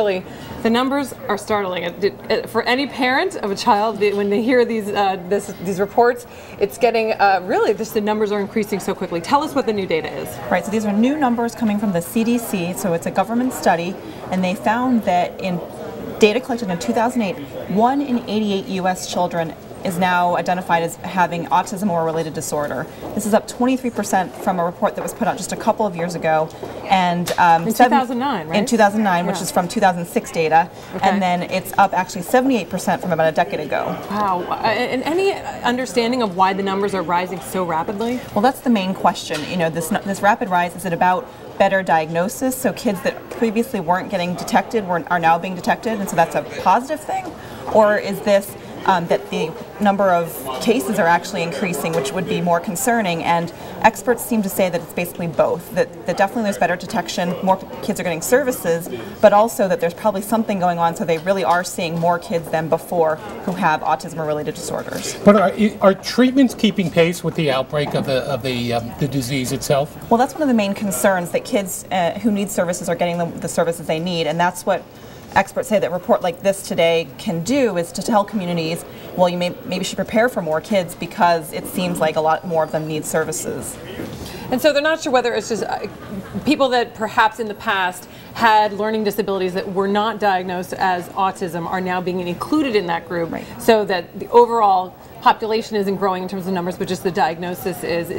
The numbers are startling. For any parent of a child, when they hear these reports, it's getting really just the numbers are increasing so quickly. Tell us what the new data is. Right, so these are new numbers coming from the CDC, so it's a government study, and they found that in data collected in 2008, 1 in 88 U.S. children is now identified as having autism or a related disorder. This is up 23% from a report that was put out just a couple of years ago. And in 2009, right? In 2009, which is from 2006 data. Okay. And then it's up actually 78% from about a decade ago. Wow. And any understanding of why the numbers are rising so rapidly? Well, that's the main question. You know, this rapid rise, is it about better diagnosis? So kids that previously weren't getting detected are now being detected, and so that's a positive thing? Or is this that the number of cases are actually increasing, which would be more concerning? And experts seem to say that it's basically both, that definitely there's better detection, more kids are getting services, but also that there's probably something going on, so they really are seeing more kids than before who have autism or related disorders. But are treatments keeping pace with the outbreak of the disease itself? Well, that's one of the main concerns, that kids who need services are getting the services they need, and that's what experts say that a report like this today can do, is to tell communities, well, you maybe should prepare for more kids because it seems like a lot more of them need services. And so they're not sure whether it's just people that perhaps in the past had learning disabilities that were not diagnosed as autism are now being included in that group, right, so that the overall population isn't growing in terms of numbers, but just the diagnosis is.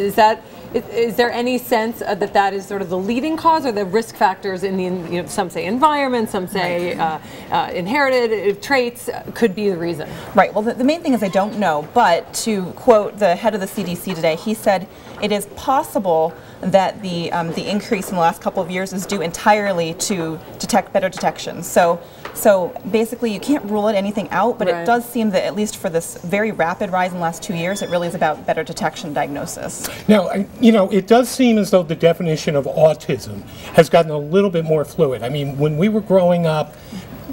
Is there any sense that is sort of the leading cause, or the risk factors in the, some say environment, some say inherited traits could be the reason? Right, well the main thing is I don't know, but to quote the head of the CDC today, he said it is possible that the increase in the last couple of years is due entirely to better detection. So basically you can't rule anything out, but it does seem that at least for this very rapid rise in the last 2 years, it really is about better detection diagnosis. Now, it does seem as though the definition of autism has gotten a little bit more fluid. I mean, when we were growing up,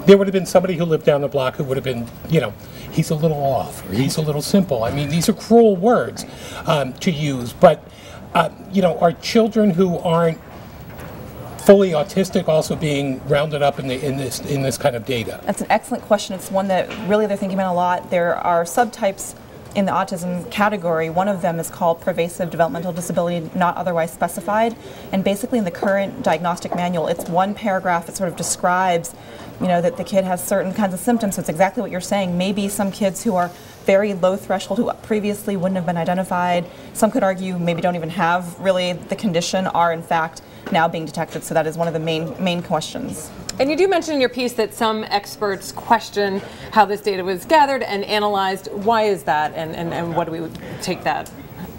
there would have been somebody who lived down the block who would have been, he's a little off, or he's a little simple. I mean, these are cruel words to use, but are children who aren't fully autistic also being rounded up in this kind of data? That's an excellent question. It's one that really they're thinking about a lot. There are subtypes in the autism category. One of them is called pervasive developmental disability not otherwise specified, and basically in the current diagnostic manual, it's one paragraph that sort of describes that the kid has certain kinds of symptoms. So it's exactly what you're saying. Maybe some kids who are very low threshold, who previously wouldn't have been identified, some could argue maybe don't even have really the condition, are in fact now being detected. So that is one of the main questions. And you do mention in your piece that some experts question how this data was gathered and analyzed. Why is that, and what do we take that?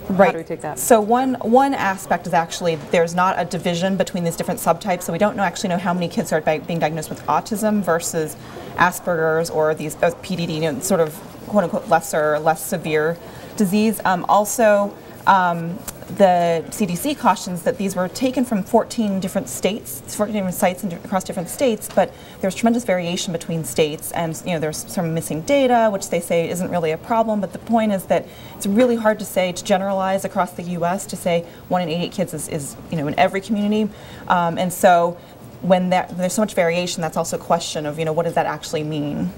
Right. How do we take that? So one aspect is actually there's not a division between these different subtypes, so we don't actually know how many kids are being diagnosed with autism versus Asperger's or these PDD, sort of quote unquote less severe disease. Also, the CDC cautions that these were taken from 14 different states, 14 different sites across different states, but there's tremendous variation between states, and there's some missing data, which they say isn't really a problem, but the point is that it's really hard to generalize across the U.S. to say 1 in 88 kids is in every community, and so when there's so much variation, that's also a question of what does that actually mean.